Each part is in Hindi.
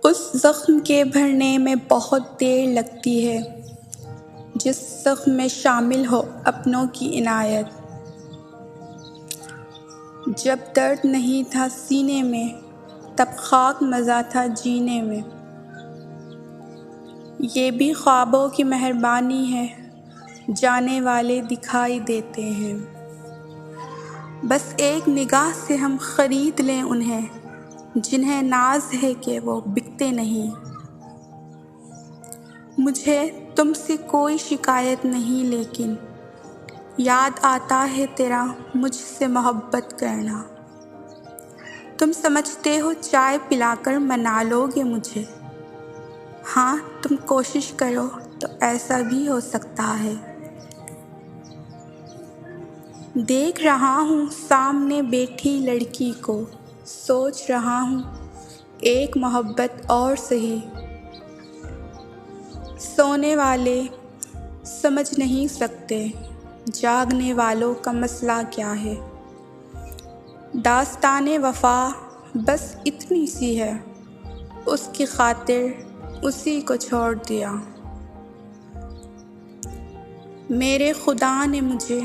उस ज़ख्म के भरने में बहुत देर लगती है जिस ज़ख्म में शामिल हो अपनों की इनायत। जब दर्द नहीं था सीने में तब खाक मज़ा था जीने में। ये भी ख्वाबों की मेहरबानी है, जाने वाले दिखाई देते हैं। बस एक निगाह से हम ख़रीद लें उन्हें, जिन्हें नाज है कि वो बिकते नहीं। मुझे तुमसे कोई शिकायत नहीं, लेकिन याद आता है तेरा मुझसे मोहब्बत करना। तुम समझते हो चाय पिलाकर मना लोगे मुझे। हाँ, तुम कोशिश करो तो ऐसा भी हो सकता है। देख रहा हूँ सामने बैठी लड़की को, सोच रहा हूँ एक मोहब्बत और सही। सोने वाले समझ नहीं सकते जागने वालों का मसला क्या है। दास्ताने वफ़ा बस इतनी सी है, उसकी खातिर उसी को छोड़ दिया। मेरे खुदा ने मुझे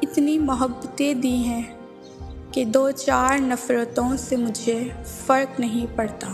इतनी मोहब्बतें दी हैं कि दो चार नफ़रतों से मुझे फ़र्क नहीं पड़ता।